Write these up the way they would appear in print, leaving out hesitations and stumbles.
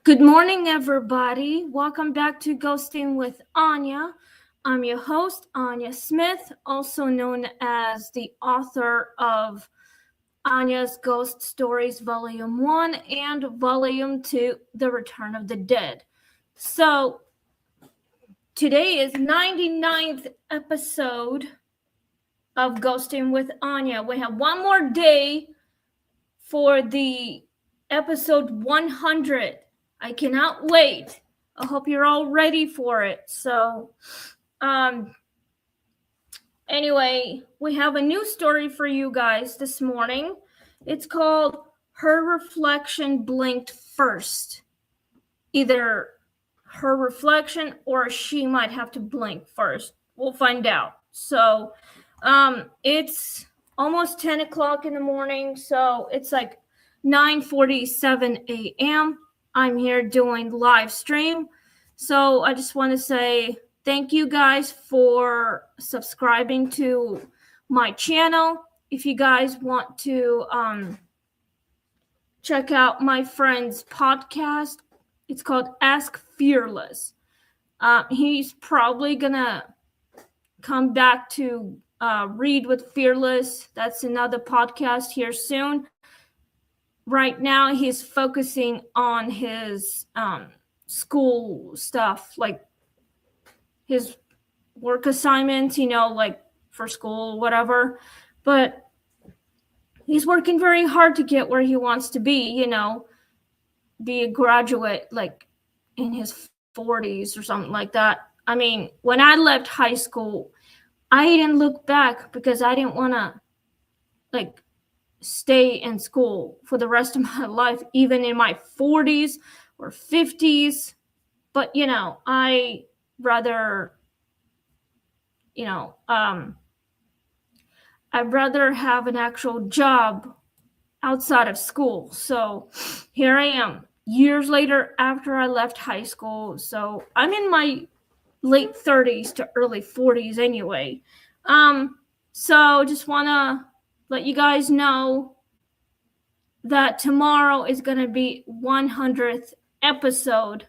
Good morning, everybody. Welcome back to Ghosting with Anya. I'm your host, Anya Smith, also known as the author of Anya's Ghost Stories Volume 1 and Volume 2, The Return of the Dead. So, today is 99th episode of Ghosting with Anya. We have one more day for the episode 100. I cannot wait. I hope you're all ready for it. So, anyway, we have a new story for you guys this morning. It's called Her Reflection Blinked First. Either her reflection or she might have to blink first. We'll find out. So, it's almost 10 o'clock in the morning. So it's like 9:47 a.m. I'm here doing live stream. So I just want to say thank you guys for subscribing to my channel. If you guys want to check out my friend's podcast, it's called Ask Fearless. He's probably gonna come back to Read with Fearless. That's another podcast here soon. Right now, he's focusing on his school stuff, like his work assignments, like for school, whatever. But he's working very hard to get where he wants to be, be a graduate, like in his 40s or something like that. I mean, when I left high school, I didn't look back because I didn't want to, stay in school for the rest of my life, even in my 40s or 50s. But, I rather, I'd rather have an actual job outside of school. So here I am, years later after I left high school. So I'm in my late 30s to early 40s anyway. So just want to let you guys know that tomorrow is going to be 100th episode.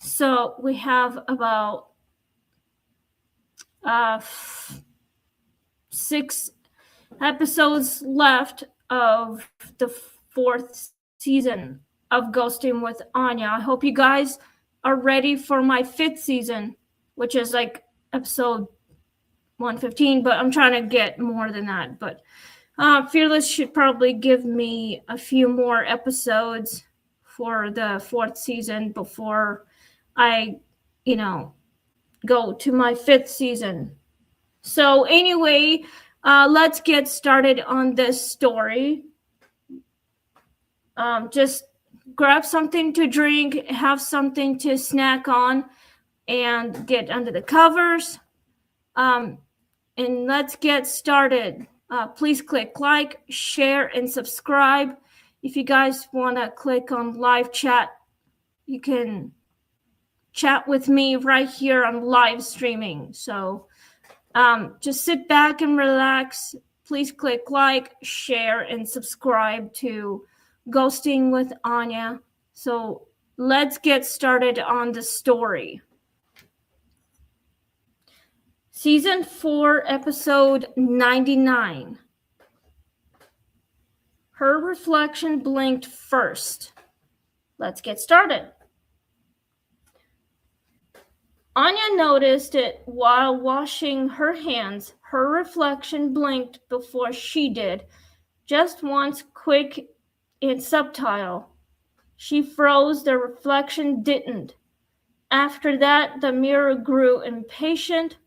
So we have about 6 episodes left of the 4th season of Ghosting with Anya. I hope you guys are ready for my 5th season, which is like episode 115, but I'm trying to get more than that. But Fearless should probably give me a few more episodes for the 4th season before I, go to my 5th season. So anyway, let's get started on this story. Just grab something to drink, have something to snack on, and get under the covers. And let's get started. Please click like, share, and subscribe. If you guys want to click on live chat, you can chat with me right here on live streaming. So just sit back and relax. Please click like, share, and subscribe to Ghosting with Anya. So let's get started on the story. Season 4, episode 99. Her reflection blinked first. Let's get started. Anya noticed it while washing her hands. Her reflection blinked before she did, just once, quick and subtle. She froze, the reflection didn't. After that, the mirror grew impatient.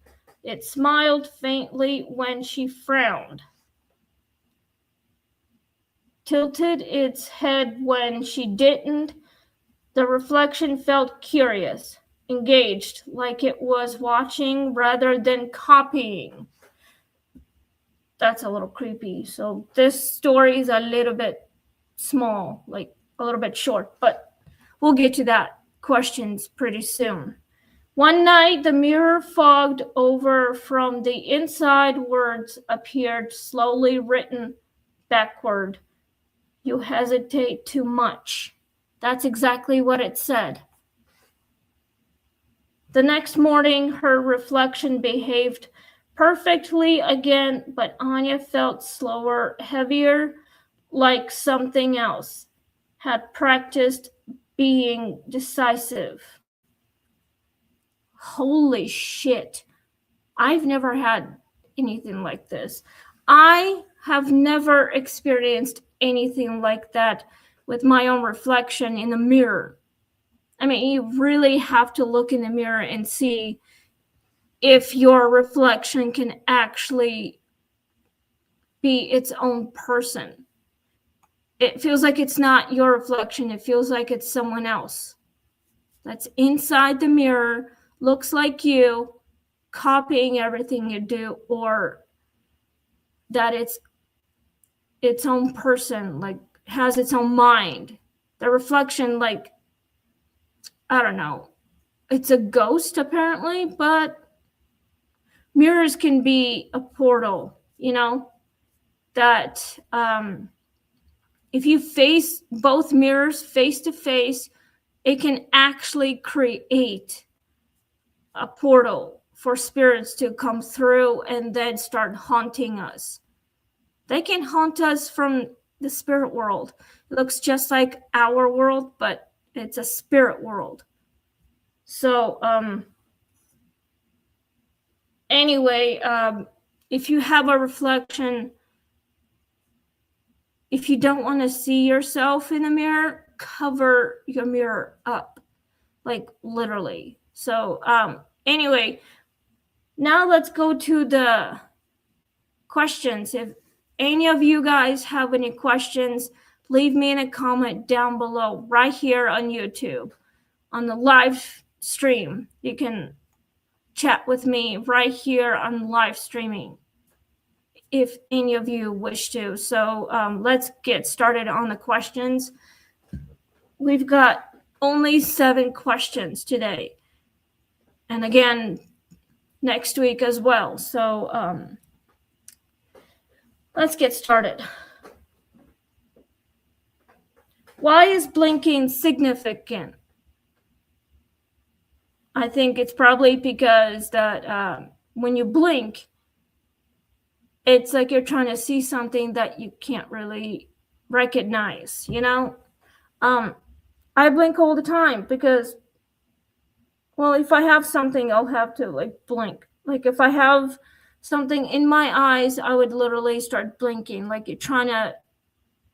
It smiled faintly when she frowned, tilted its head when she didn't. The reflection felt curious, engaged, like it was watching rather than copying. That's a little creepy. So this story is a little bit small, like a little bit short, but we'll get to that questions pretty soon. One night, the mirror fogged over from the inside. Words appeared, slowly written backward. You hesitate too much. That's exactly what it said. The next morning, her reflection behaved perfectly again, but Anya felt slower, heavier, like something else had practiced being decisive. Holy shit. I've never had anything like this. I have never experienced anything like that with my own reflection in the mirror. I mean, you really have to look in the mirror and see if your reflection can actually be its own person. It feels like it's not your reflection, it feels like it's someone else that's inside the mirror, looks like you, copying everything you do, or that it's its own person, like has its own mind. The reflection, like, I don't know, it's a ghost apparently, but mirrors can be a portal, that if you face both mirrors face to face, it can actually create a portal for spirits to come through and then start haunting us. They can haunt us from the spirit world. It looks just like our world, but it's a spirit world. So, anyway, if you have a reflection, if you don't want to see yourself in the mirror, cover your mirror up, like literally. So, anyway, now let's go to the questions. If any of you guys have any questions, leave me in a comment down below right here on YouTube on the live stream. You can chat with me right here on live streaming if any of you wish to. So let's get started on the questions. We've got only 7 questions today, and again next week as well. So let's get started. Why is blinking significant? I think it's probably because that when you blink, it's like you're trying to see something that you can't really recognize, I blink all the time because, well, if I have something, I'll have to like blink. Like if I have something in my eyes, I would literally start blinking, like you're trying to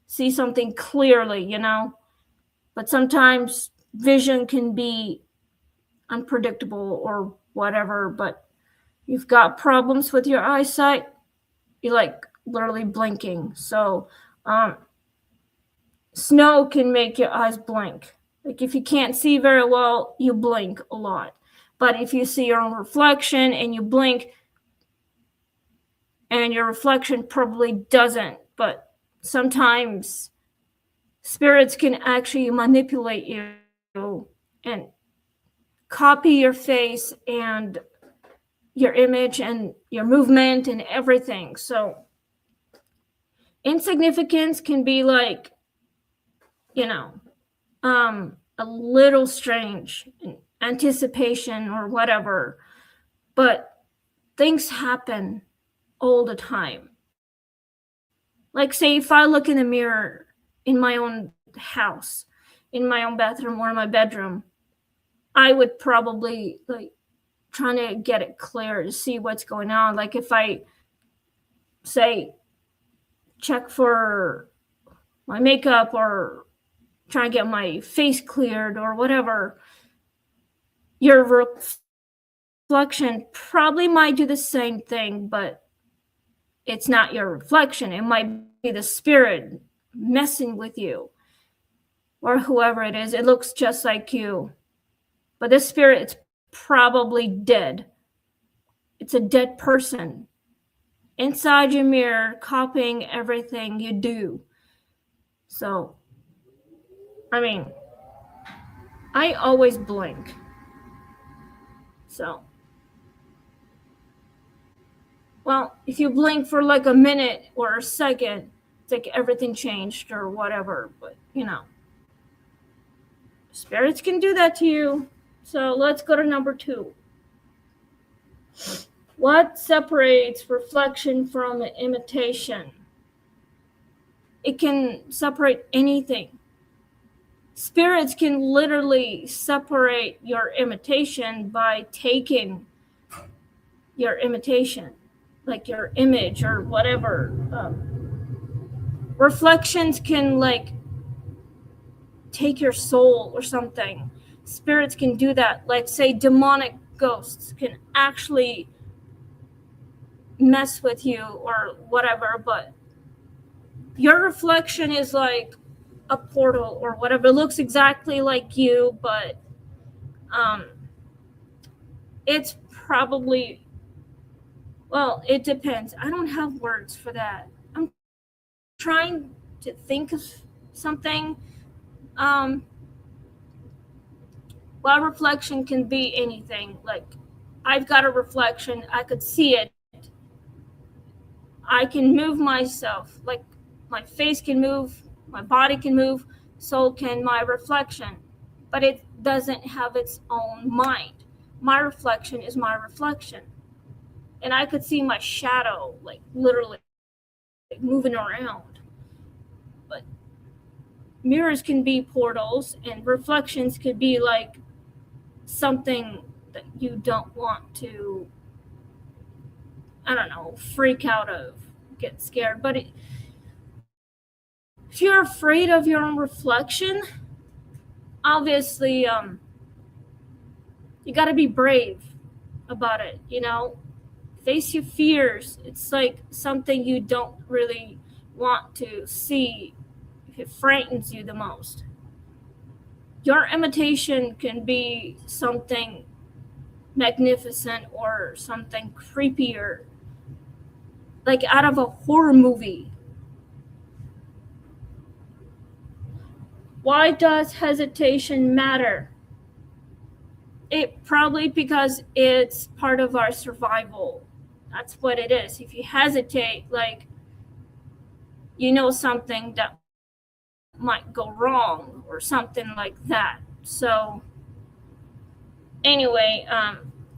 see something clearly, But sometimes vision can be unpredictable or whatever, but you've got problems with your eyesight, you're like literally blinking. So snow can make your eyes blink. Like if you can't see very well, you blink a lot. But if you see your own reflection and you blink, and your reflection probably doesn't, but sometimes spirits can actually manipulate you and copy your face and your image and your movement and everything. So insignificance can be like, a little strange, anticipation or whatever, but things happen all the time. Like say if I look in the mirror in my own house, in my own bathroom or in my bedroom, I would probably like trying to get it clear to see what's going on. Like if I say check for my makeup or try to get my face cleared or whatever, your reflection probably might do the same thing, but it's not your reflection. It might be the spirit messing with you or whoever it is. It looks just like you, but this spirit is probably dead. It's a dead person inside your mirror, copying everything you do. So, I mean, I always blink. So, well, if you blink for like a minute or a second, it's like everything changed or whatever, but Spirits can do that to you. So let's go to number 2. What separates reflection from imitation? It can separate anything. Spirits can literally separate your imitation by taking your imitation, like your image or whatever. Reflections can like take your soul or something. Spirits can do that. Like, say, demonic ghosts can actually mess with you or whatever, but your reflection is like a portal or whatever. It looks exactly like you, but it's probably, well, it depends. I don't have words for that. I'm trying to think of something. Well, reflection can be anything. Like, I've got a reflection. I could see it. I can move myself. Like, my face can move, my body can move, so can my reflection. But it doesn't have its own mind. My reflection is my reflection. And I could see my shadow, like, literally moving around. But mirrors can be portals, and reflections could be like something that you don't want to, I don't know, freak out of, get scared. But if you're afraid of your own reflection, obviously you got to be brave about it, face your fears. It's like something you don't really want to see if it frightens you the most. Your imitation can be something magnificent or something creepier, like out of a horror movie. Why does hesitation matter? It probably because it's part of our survival. That's what it is. If you hesitate, like, something that might go wrong or something like that. So anyway,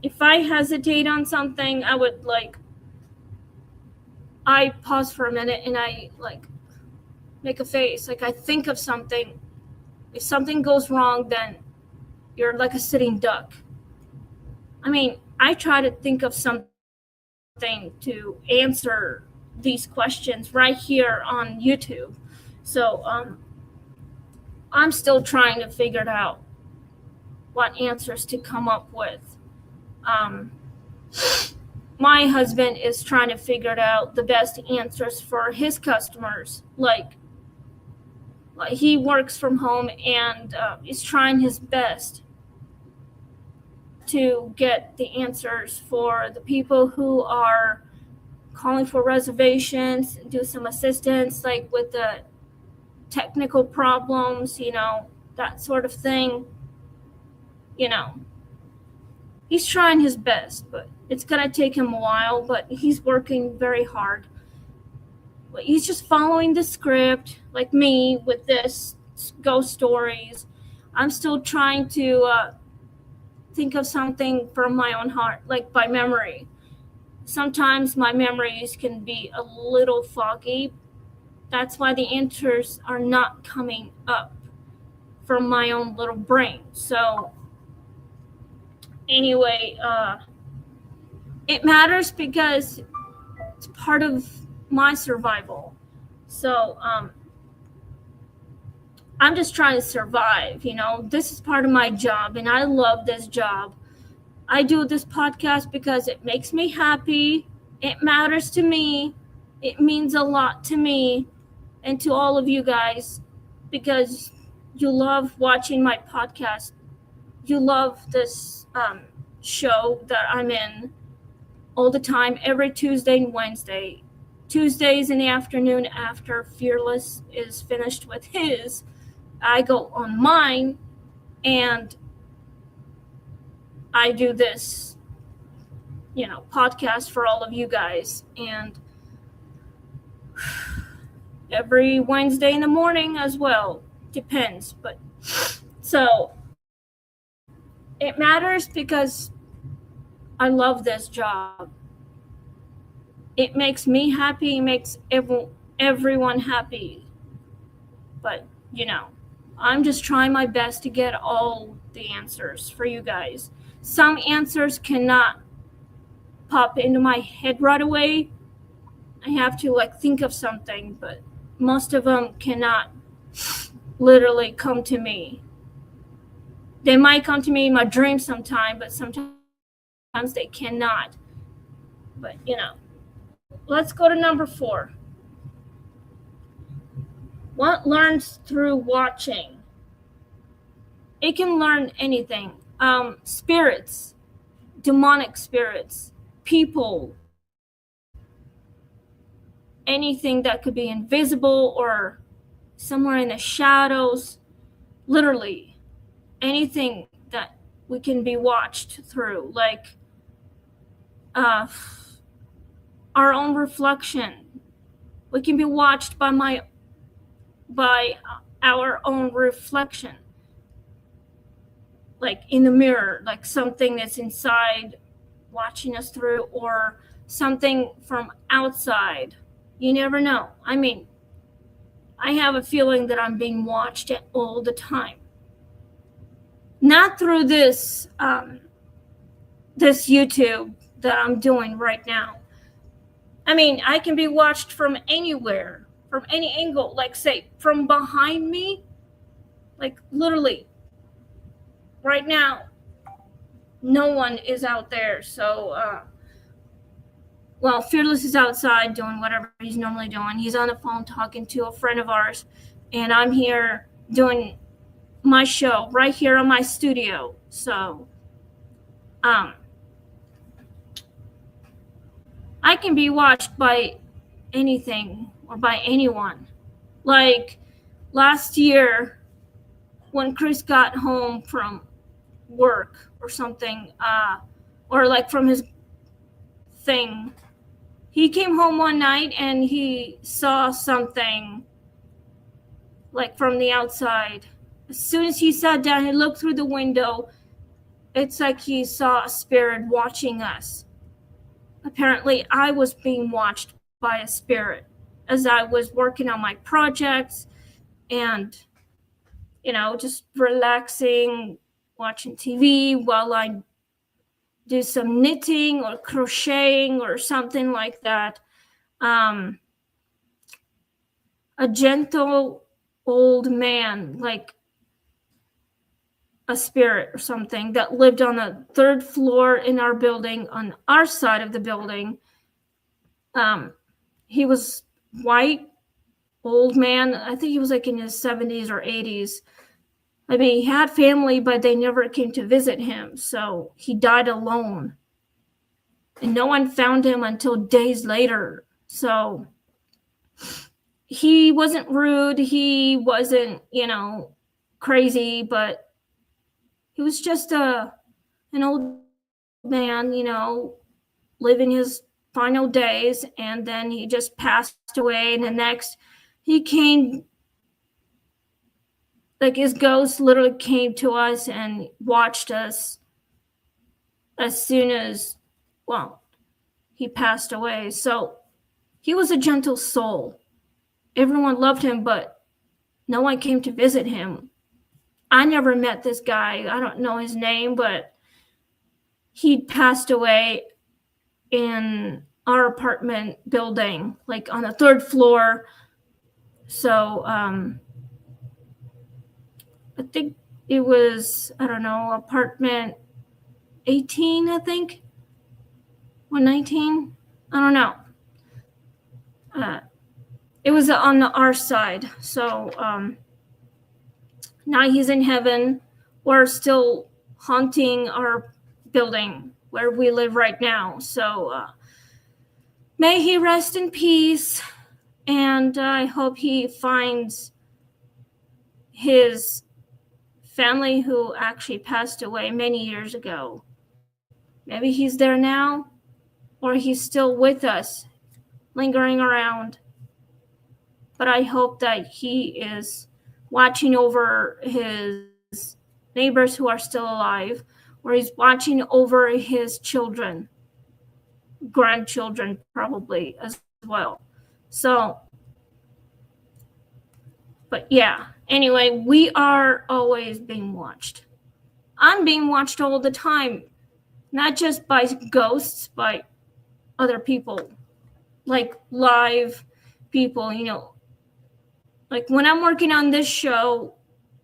if I hesitate on something, I pause for a minute and I make a face. Like, I think of something. If something goes wrong, then you're like a sitting duck. I mean, I try to think of something to answer these questions right here on YouTube. So I'm still trying to figure it out what answers to come up with. My husband is trying to figure out the best answers for his customers. Like he works from home and is trying his best to get the answers for the people who are calling for reservations, do some assistance, like with the technical problems, that sort of thing. He's trying his best, but it's going to take him a while, but he's working very hard. But he's just following the script, like me with this ghost stories. I'm still trying to think of something from my own heart, like by memory. Sometimes my memories can be a little foggy. That's why the answers are not coming up from my own little brain. So anyway, it matters because it's part of my survival. So I'm just trying to survive. This is part of my job, and I love this job. I do this podcast because it makes me happy. It matters to me. It means a lot to me and to all of you guys, because you love watching my podcast. You love this show that I'm in all the time, every Tuesday and Wednesday. Tuesdays in the afternoon, after Fearless is finished with his, I go on mine and I do this, podcast for all of you guys. And every Wednesday in the morning as well. Depends, but So it matters because I love this job. It makes me happy, it makes everyone happy. But, I'm just trying my best to get all the answers for you guys. Some answers cannot pop into my head right away. I have to think of something, but most of them cannot literally come to me. They might come to me in my dreams sometime, but sometimes they cannot. But, let's go to number 4. What learns through watching? It can learn anything. Spirits, demonic spirits, people, anything that could be invisible or somewhere in the shadows, literally anything that we can be watched through, like our own reflection. We can be watched by our own reflection, like in the mirror, like something that's inside watching us through, or something from outside. You never know. I mean, I have a feeling that I'm being watched all the time. Not through this YouTube that I'm doing right now. I mean, I can be watched from anywhere, from any angle, like say from behind me, like literally right now, no one is out there. So, well, Fearless is outside doing whatever he's normally doing. He's on the phone talking to a friend of ours, and I'm here doing my show right here in my studio. So, I can be watched by anything or by anyone. Like last year, when Chris got home from work or something, or like from his thing, he came home one night and he saw something like from the outside. As soon as he sat down, he looked through the window. It's like he saw a spirit watching us. Apparently, I was being watched by a spirit as I was working on my projects and, just relaxing, watching TV while I do some knitting or crocheting or something like that. A gentle old man, like a spirit or something, that lived on the 3rd floor in our building, on our side of the building. He was white, old man. I think he was like in his 70s or 80s. I mean, he had family, but they never came to visit him. So he died alone. And no one found him until days later. So he wasn't rude. He wasn't, crazy, but he was just an old man, living his final days. And then he just passed away. And the next, he came, like his ghost literally came to us and watched us as soon as, well, he passed away. So he was a gentle soul. Everyone loved him, but no one came to visit him. I never met this guy. I don't know his name, but he passed away in our apartment building, like on the 3rd floor. So I think it was, I don't know, apartment 18, I think, or 19. I don't know. It was on our side. So now he's in heaven. We're still haunting our building where we live right now. So may he rest in peace. And I hope he finds his family who actually passed away many years ago. Maybe he's there now, or he's still with us, lingering around. But I hope that he is watching over his neighbors who are still alive, or he's watching over his children, grandchildren probably as well. So, but yeah, anyway, we are always being watched. I'm being watched all the time, not just by ghosts, by other people, like live people, like when I'm working on this show,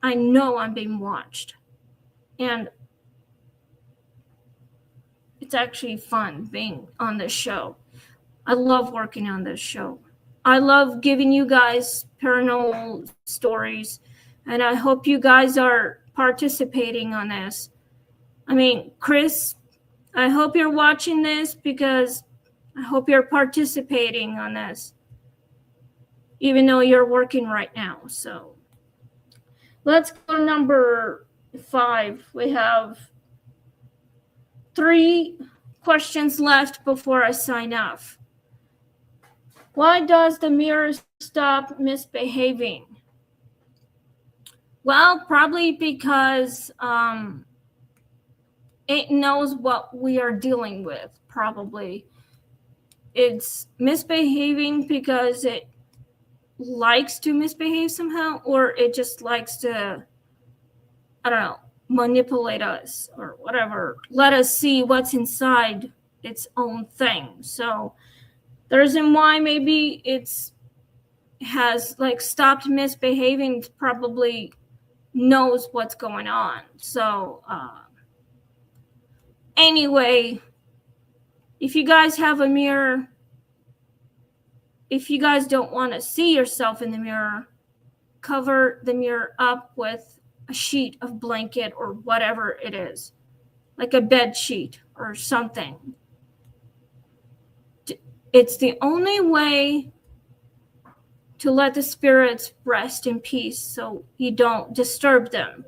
I know I'm being watched. And it's actually fun being on this show. I love working on this show. I love giving you guys paranormal stories, and I hope you guys are participating on this. I mean, Chris, I hope you're watching this because I hope you're participating on this, even though you're working right now. So let's go to number 5. We have 3 questions left before I sign off. Why does the mirror stop misbehaving? Well, probably because it knows what we are dealing with, probably. It's misbehaving because it likes to misbehave somehow, or it just likes to, I don't know, manipulate us or whatever, let us see what's inside its own thing. So the reason why maybe it's has like stopped misbehaving, probably knows what's going on. So anyway, if you guys have a mirror, if you guys don't want to see yourself in the mirror, cover the mirror up with a sheet of blanket or whatever it is, like a bed sheet or something. It's the only way to let the spirits rest in peace so you don't disturb them.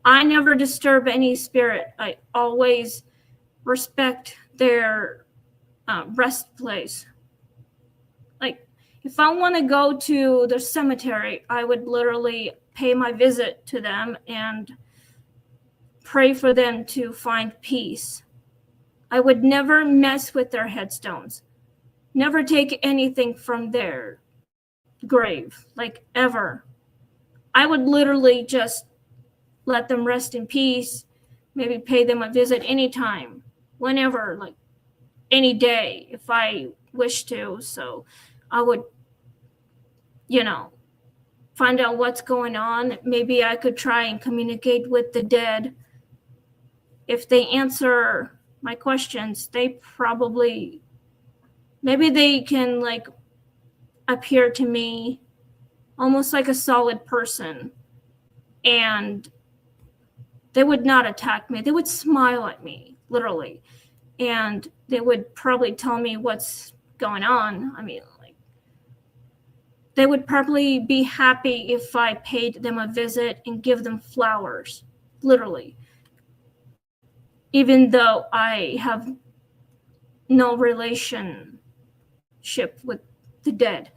I never disturb any spirit. I always respect their rest place. Like, if I want to go to the cemetery, I would literally pay my visit to them and pray for them to find peace. I would never mess with their headstones, never take anything from their grave, like ever. I would literally just let them rest in peace, maybe pay them a visit anytime, whenever, like any day if I wish to. So I would, find out what's going on. Maybe I could try and communicate with the dead. If they answer my questions, maybe they can like appear to me almost like a solid person, and they would not attack me. They would smile at me, literally, and they would probably tell me what's going on. I mean, like, they would probably be happy if I paid them a visit and give them flowers, literally, even though I have no relationship with the dead.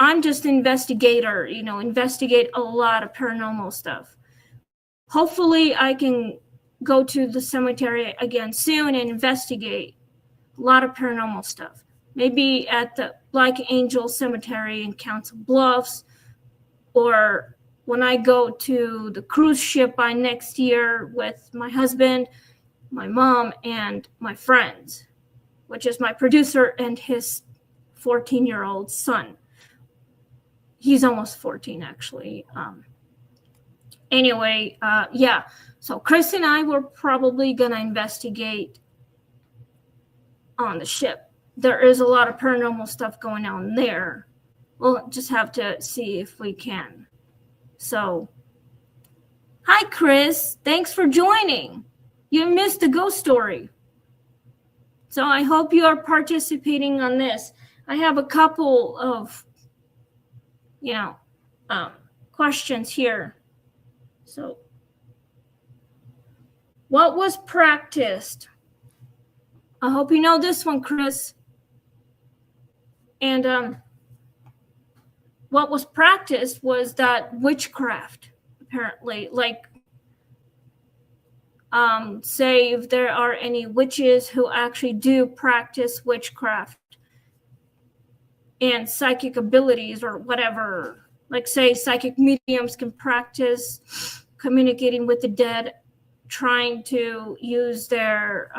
I'm just an investigator, investigate a lot of paranormal stuff. Hopefully I can go to the cemetery again soon and investigate a lot of paranormal stuff. Maybe at the Black Angel Cemetery in Council Bluffs, or when I go to the cruise ship by next year with my husband, my mom, and my friends, which is my producer and his 14-year-old son. He's almost 14, actually. Anyway, yeah. So Chris and I were probably going to investigate on the ship. There is a lot of paranormal stuff going on there. We'll just have to see if we can. So, hi, Chris. Thanks for joining. You missed the ghost story. So I hope you are participating on this. I have a couple of, questions here. So, what was practiced? I hope you know this one, Chris. And what was practiced was that witchcraft. apparently. Like, say if there are any witches who actually do practice witchcraft and psychic abilities or whatever. Like, say psychic mediums can practice communicating with the dead, trying to use their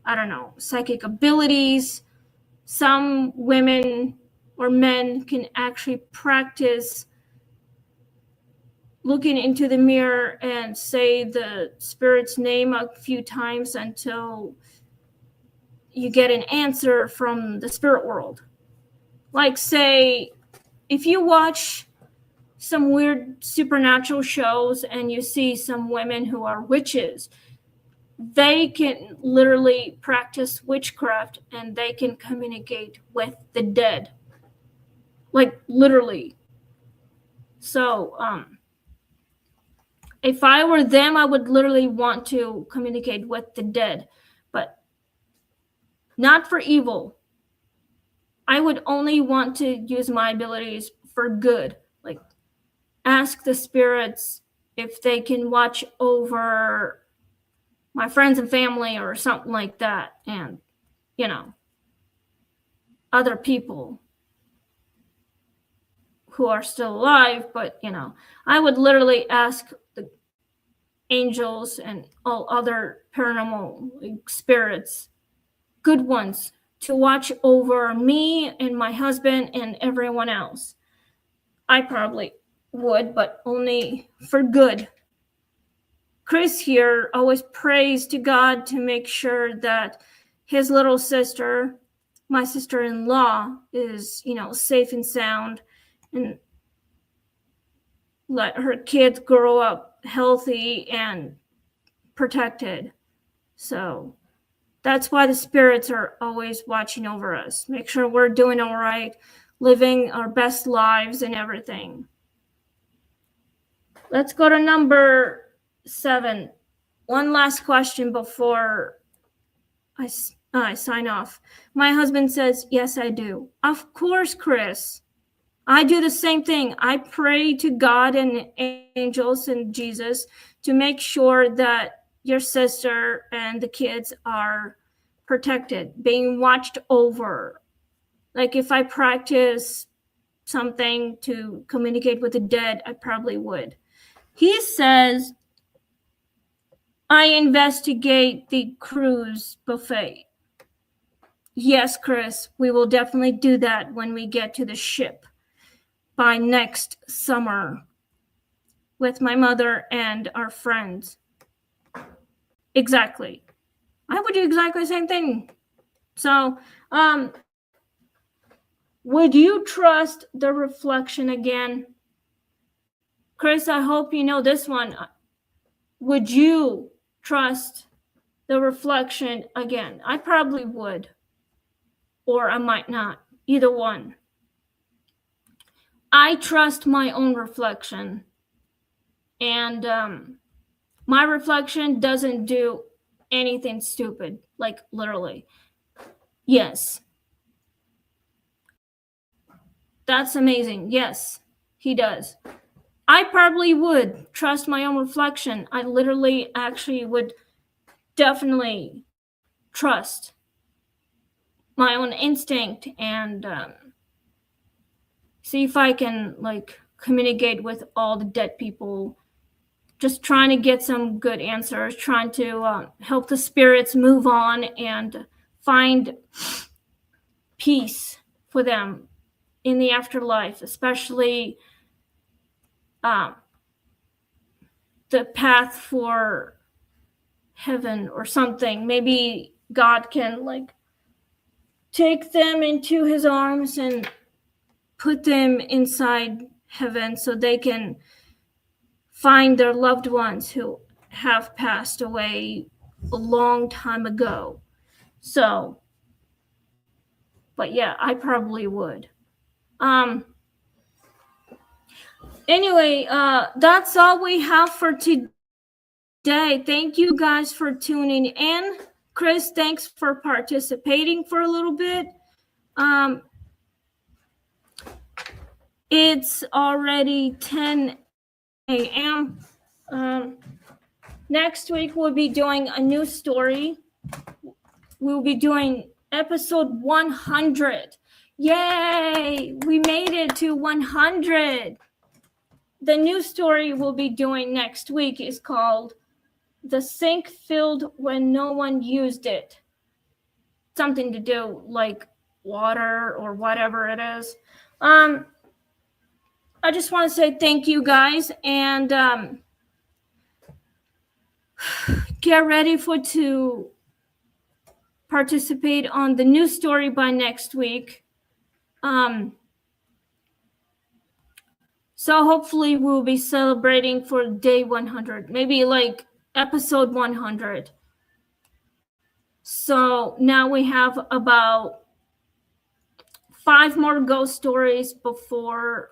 I don't know, psychic abilities. Some women or men can actually practice looking into the mirror and say the spirit's name a few times until you get an answer from the spirit world. Like, say, if you watch some weird supernatural shows and you see some women who are witches, they can literally practice witchcraft and they can communicate with the dead. Like, literally. So, if I were them, I would literally want to communicate with the dead, but not for evil. I would only want to use my abilities for good. Like, ask the spirits if they can watch over my friends and family or something like that, and, you know, other people who are still alive. But, you know, I would literally ask the angels and all other paranormal spirits, good ones, to watch over me and my husband and everyone else. I probably would, but only for good. Chris here always prays to God to make sure that his little sister, my sister-in-law, is, you know, safe and sound, and let her kids grow up healthy and protected. So that's why the spirits are always watching over us. Make sure we're doing all right, living our best lives and everything. Let's go to number 7. One last question before I sign off. My husband says, yes, I do. Of course, Chris. I do the same thing. I pray to God and angels and Jesus to make sure that your sister and the kids are protected, being watched over. Like, if I practice something to communicate with the dead, I probably would. He says, I investigate the cruise buffet. Yes, Chris, we will definitely do that when we get to the ship by next summer with my mother and our friends. Exactly. I would do exactly the same thing. So, would you trust the reflection again? Chris, I hope you know this one. Would you trust the reflection again? I probably would, or I might not. Either one. I trust my own reflection, and my reflection doesn't do anything stupid, like, literally. Yes. That's amazing. Yes, he does. I probably would trust my own reflection. I literally actually would definitely trust my own instinct and see if I can, like, communicate with all the dead people, just trying to get some good answers, trying to help the spirits move on and find peace for them in the afterlife, especially the path for heaven or something. Maybe God can, like, take them into his arms and put them inside heaven so they can find their loved ones who have passed away a long time ago. So, but yeah, I probably would. Anyway, that's all we have for today. Thank you guys for tuning in. Chris, thanks for participating for a little bit. It's already 10 am. Next week we'll be doing a new story. We'll be doing episode 100. Yay! We made it to 100. The new story we'll be doing next week is called The Sink Filled When No One Used It. Something to do like water or whatever it is. I just want to say thank you guys, and get ready to participate on the new story by next week. So hopefully we'll be celebrating for day 100, maybe like episode 100. So now we have about 5 more ghost stories before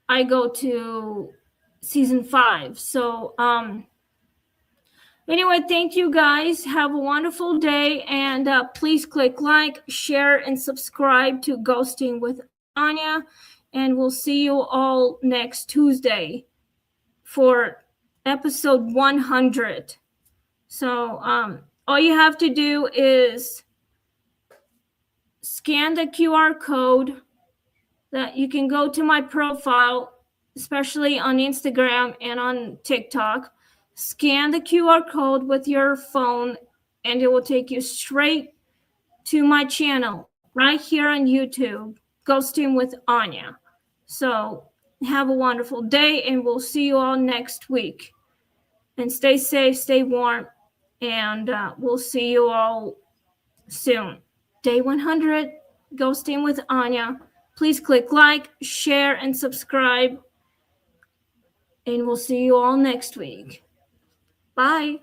I go to season 5. So anyway, thank you guys. Have a wonderful day, and please click like, share, and subscribe to Ghosting with Anya. And we'll see you all next Tuesday for episode 100. So all you have to do is scan the QR code that you can go to my profile, especially on Instagram and on TikTok. Scan the QR code with your phone, and it will take you straight to my channel right here on YouTube, Ghosting with Anya. So have a wonderful day, and we'll see you all next week. And stay safe, stay warm, and we'll see you all soon. Day 100, Ghosting with Anya. Please click like, share, and subscribe. And we'll see you all next week. Bye.